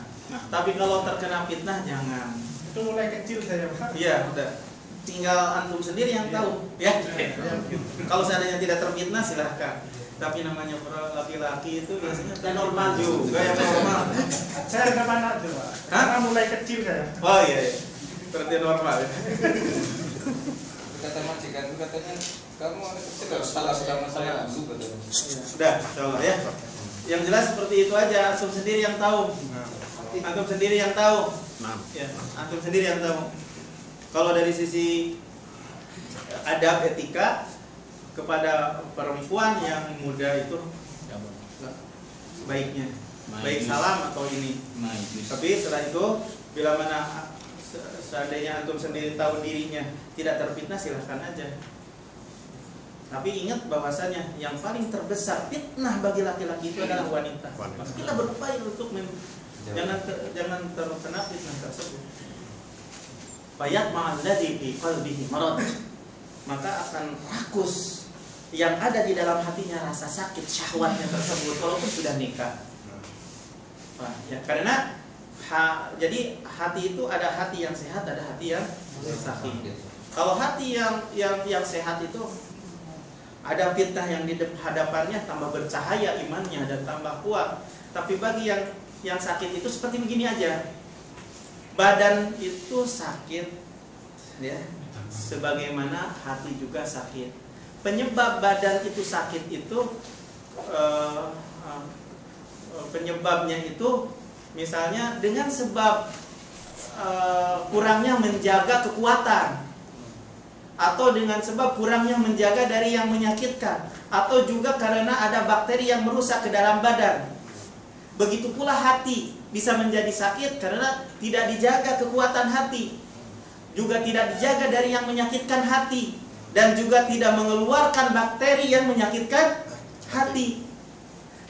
Tapi kalau terkena fitnah jangan. Itu mulai kecil saya, Pak. Iya, udah. Tinggal antum sendiri yang tahu, ya. Kalau seandainya tidak terfitnah silahkan. Tapi namanya laki-laki itu biasanya kan normal juga ya normal. Saya ada anak tuh, Pak. Hah? Karena mulai kecil saya. Oh iya, iya. Berarti normal ya. Kata majikanku katanya kamu anak kecil harus salah sama saya langsung katanya. Sudah, insyaallah ya. Yang jelas seperti itu aja, antum sendiri yang tahu. Antum sendiri yang tahu. Ya, antum sendiri yang tahu. Kalau dari sisi adab etika kepada perempuan yang muda itu sebaiknya baik salam atau ini. Tapi setelah itu bila mana seandainya antum sendiri tahu dirinya tidak terfitnah silahkan aja. Tapi ingat bahwasanya yang paling terbesar fitnah bagi laki-laki itu adalah wanita. Kita berupaya untuk jangan terkena fitnah tersebut. Bayat ma'alladhi fi qalbihi marad. Maka akan rakus yang ada di dalam hatinya rasa sakit syahwatnya tersebut walaupun sudah nikah. Ya, karena jadi hati itu ada hati yang sehat, ada hati yang sakit. Kalau hati yang sehat itu ada fitnah yang di hadapannya tambah bercahaya imannya dan tambah kuat. Tapi bagi yang sakit itu seperti begini aja. Badan itu sakit, ya, sebagaimana hati juga sakit. Penyebab badan itu sakit itu penyebabnya itu misalnya dengan sebab kurangnya menjaga kekuatan, atau dengan sebab kurangnya menjaga dari yang menyakitkan, atau juga karena ada bakteri yang merusak ke dalam badan. Begitu pula hati bisa menjadi sakit karena tidak dijaga kekuatan hati, juga tidak dijaga dari yang menyakitkan hati, dan juga tidak mengeluarkan bakteri yang menyakitkan hati.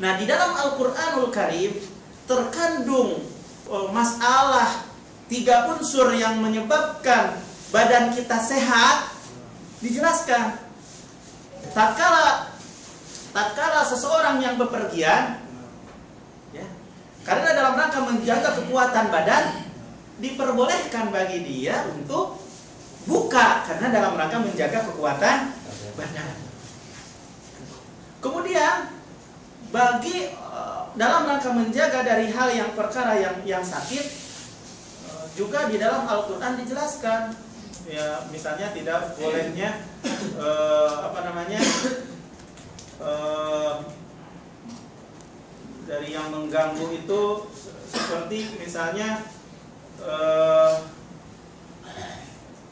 Nah, di dalam Al-Qur'anul Karim terkandung masalah 3 unsur yang menyebabkan badan kita sehat dijelaskan. Tatkala seseorang yang bepergian, ya, karena dalam rangka menjaga kekuatan badan, diperbolehkan bagi dia untuk buka karena dalam rangka menjaga kekuatan badan. Kemudian bagi dalam rangka menjaga dari hal yang perkara yang sakit, juga di dalam Al-Qur'an dijelaskan, ya, misalnya tidak bolehnya dari yang mengganggu itu seperti misalnya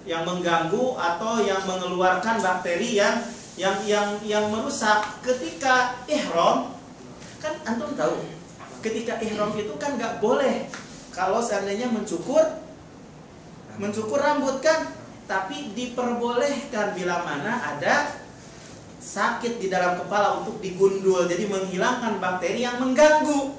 yang mengganggu atau yang mengeluarkan bakteri yang merusak ketika ihram. Kan antum tahu ketika ihram itu kan nggak boleh kalau seandainya mencukur rambut kan, tapi diperbolehkan bila mana ada sakit di dalam kepala untuk digundul, jadi menghilangkan bakteri yang mengganggu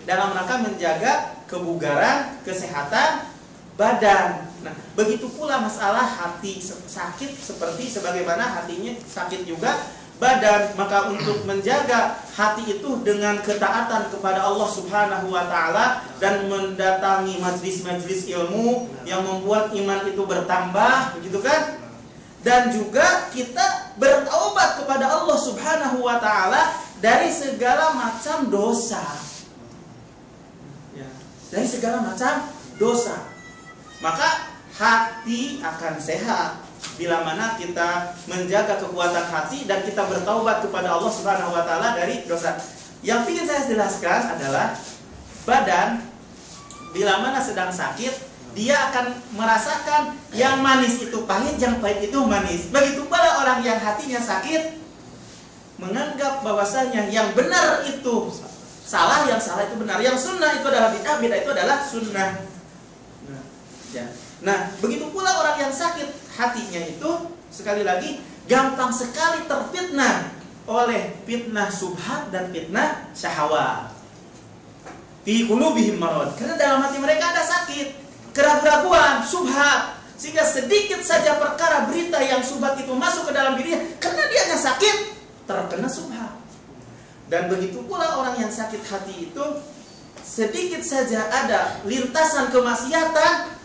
dalam rangka menjaga kebugaran, kesehatan badan. Nah, begitu pula masalah hati sakit seperti sebagaimana hatinya sakit juga badan. Maka untuk menjaga hati itu dengan ketaatan kepada Allah Subhanahu wa taala dan mendatangi majlis-majlis ilmu yang membuat iman itu bertambah, begitu kan? Dan juga kita bertaubat kepada Allah Subhanahu wa taala dari segala macam dosa. Ya, dari segala macam dosa. Maka hati akan sehat bila mana kita menjaga kekuatan hati dan kita bertaubat kepada Allah Subhanahu wa taala dari dosa. Yang ingin saya jelaskan adalah badan bila mana sedang sakit, dia akan merasakan yang manis itu pahit, yang pahit itu manis. Begitu pula orang yang hatinya sakit, menganggap bahwasanya yang benar itu salah, yang salah itu benar, yang sunnah itu adalah bid'ah, bid'ah itu adalah sunnah. Nah, begitu pula orang yang sakit hatinya itu sekali lagi gampang sekali terfitnah oleh fitnah subhat dan fitnah syahwat. Fi qulubihim marad, karena dalam hati mereka ada sakit, keraguan, subhat, sehingga sedikit saja perkara berita yang subhat itu masuk ke dalam dirinya, karena dia hanya sakit, terkena subhat. Dan begitu pula orang yang sakit hati itu sedikit saja ada lintasan kemaksiatan,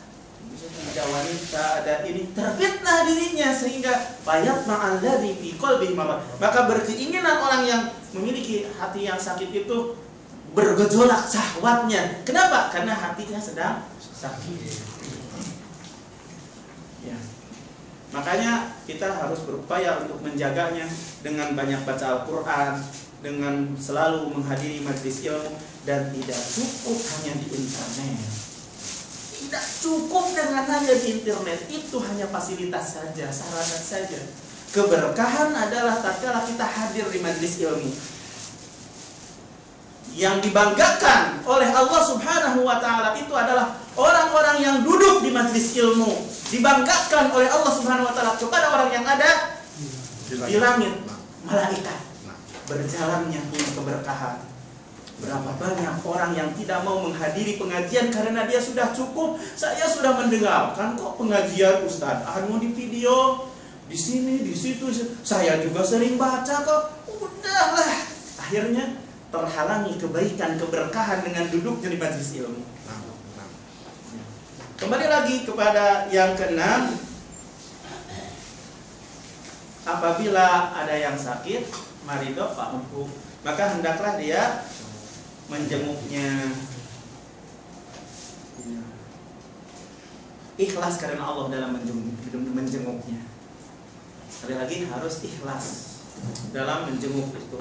ada wanita, ada ini, terfitnah dirinya sehingga bayat ma'alladzi fi qalbihi marad. Maka berkeinginan orang yang memiliki hati yang sakit itu bergejolak syahwatnya. Kenapa? Karena hatinya sedang sakit. Ya. Makanya kita harus berupaya untuk menjaganya dengan banyak baca Al-Quran, dengan selalu menghadiri majelis ilmu, dan tidak cukup hanya di internet. Tidak cukup dengan hanya di internet, itu hanya fasilitas saja, sarana saja. Keberkahan adalah tatkala kita hadir di majelis ilmu. Yang dibanggakan oleh Allah Subhanahu wa taala itu adalah orang-orang yang duduk di majelis ilmu. Dibanggakan oleh Allah Subhanahu wa taala kepada orang yang ada di langit, malaikat. Berjalannya punya keberkahan. Berapa banyak orang yang tidak mau menghadiri pengajian karena dia sudah cukup. Saya sudah mendengarkan kok pengajian Ustaz Anu di video, di sini, di situ. Saya juga sering baca kok. Udahlah. Akhirnya terhalangi kebaikan, keberkahan dengan duduknya di majelis ilmu. Kembali lagi kepada yang keenam, apabila ada yang sakit, marido fa'uhu, maka hendaklah dia menjenguknya. Ikhlas karena Allah dalam menjenguknya. Sekali lagi harus ikhlas dalam menjenguk itu.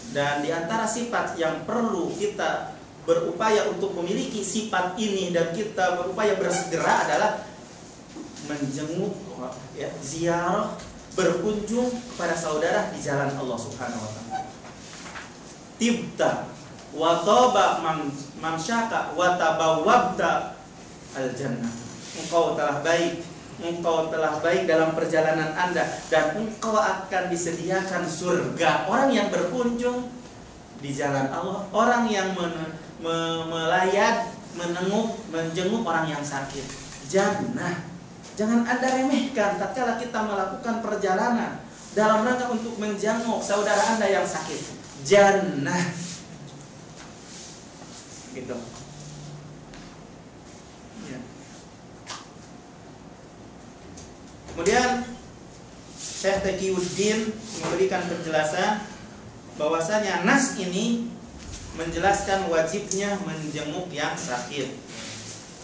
Dan di antara sifat yang perlu kita berupaya untuk memiliki sifat ini dan kita berupaya bersegera adalah menjenguk, ya, ziarah, berkunjung kepada saudara di jalan Allah Subhanahu wa taala. Tibta wa taba mamsyaka wa tabawwabta al-jannah. Engkau telah baik dalam perjalanan Anda dan engkau akan disediakan surga. Orang yang berkunjung di jalan Allah, orang yang melayat, menjenguk orang yang sakit, jannah. Jangan Anda remehkan tatkala kita melakukan perjalanan dalam rangka untuk menjenguk saudara Anda yang sakit. Jannah. Gitu. Ya. Kemudian Syekh Taqiyuddin memberikan penjelasan bahwasanya nas ini menjelaskan wajibnya menjenguk yang sakit.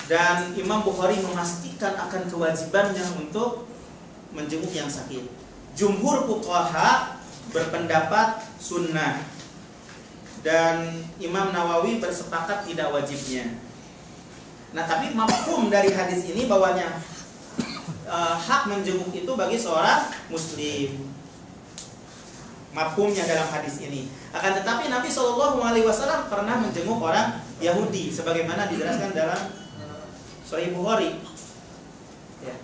Dan Imam Bukhari memastikan akan kewajibannya untuk menjenguk yang sakit. Jumhur fuqaha berpendapat sunnah. Dan Imam Nawawi bersepakat tidak wajibnya. Nah, tapi mafhum dari hadis ini bahwanya hak menjenguk itu bagi seorang muslim. Mafhumnya dalam hadis ini. Akan tetapi Nabi SAW pernah menjenguk orang Yahudi sebagaimana dijelaskan dalam Sahih Bukhari. Ya.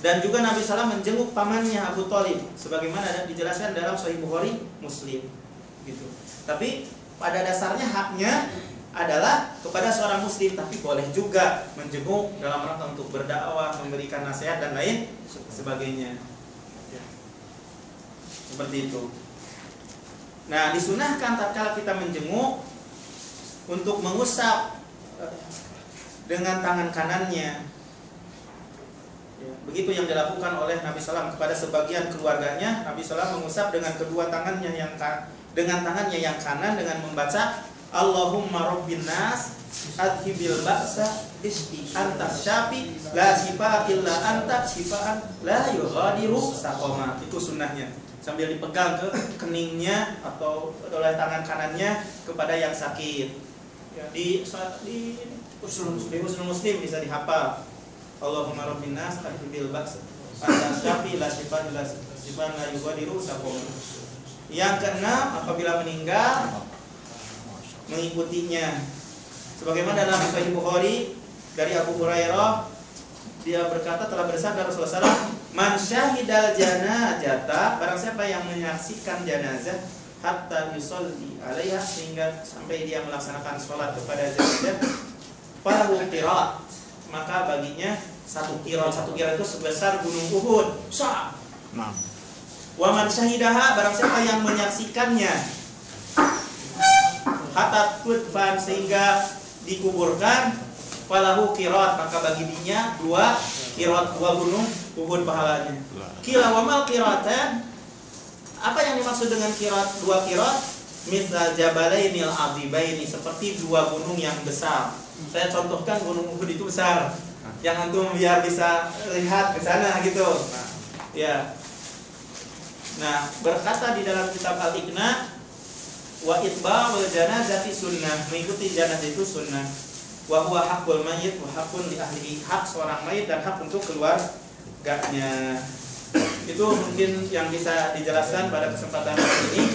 Dan juga Nabi SAW menjenguk pamannya Abu Thalib sebagaimana dijelaskan dalam Sahih Bukhari, Muslim. Gitu. Tapi pada dasarnya haknya adalah kepada seorang muslim, tapi boleh juga menjenguk dalam rangka untuk berdakwah, memberikan nasihat dan lain sebagainya. Ya. Seperti itu. Nah, disunahkan tatkala kita menjenguk untuk mengusap dengan tangan kanannya. Ya, begitu yang dilakukan oleh Nabi SAW kepada sebagian keluarganya. Nabi SAW mengusap dengan kedua tangannya dengan tangannya yang kanan dengan membaca Allahumma rabbin nas adhibil ba'sa isfi anta syafi la shifa illa anta shifaan la yughadiru saqama. Itu sunnahnya, sambil dipegang ke keningnya atau oleh tangan kanannya kepada yang sakit. Ya, di usul muslim bisa dihafal Allahumma rabbin nas adhibil ba'sa anta syafi la shifa illa shifaan la yughadiru saqama. Yang keenam, apabila meninggal mengikutinya. Sebagaimana dalam Sahih Bukhari dari Abu Hurairah, dia berkata telah bersabda Rasulullah SAW, "Man syahidal janazata," barang siapa yang menyaksikan jenazah hatta yusolli alaiha, sehingga sampai dia melaksanakan sholat kepada jenazah, falahu qirat, maka baginya satu qirat itu sebesar gunung Uhud. Nah. Wa man syahidaha, barang siapa yang menyaksikannya hatta tudfan, sehingga dikuburkan, falahu qirat, maka bagi dia dua qirat, dua gunung Uhud pahalanya. Qila wa mal qiratan, apa yang dimaksud dengan qirat, dua qirat? Mithal jabalainil azibaini, seperti dua gunung yang besar. Saya contohkan gunung Uhud itu besar, yang antum biar bisa lihat ke sana gitu. Ya. Nah, berkata di dalam kitab Al-Iqna, wa itba'ul janazati sunnah, mengikuti jenazah itu sunnah. Wa huwa haqqul mayyit wa haqqun li ahlihi, hak seorang mayit dan hak untuk keluarganya. Itu mungkin yang bisa dijelaskan pada kesempatan ini,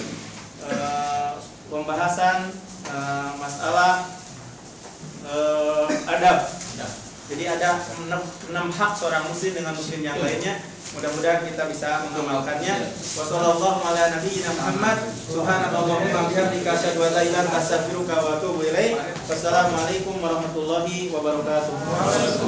pembahasan masalah adab. Jadi ada 6 hak seorang muslim dengan muslim yang lainnya. Mudah-mudahan kita bisa mengamalkannya. Wassallallahu ala nabiyyina Muhammad. Subhanallahumma bihamdika asyhadu an la ilaha illa anta astaghfiruka wa atubu ilaik. Wassalamualaikum warahmatullahi wabarakatuh.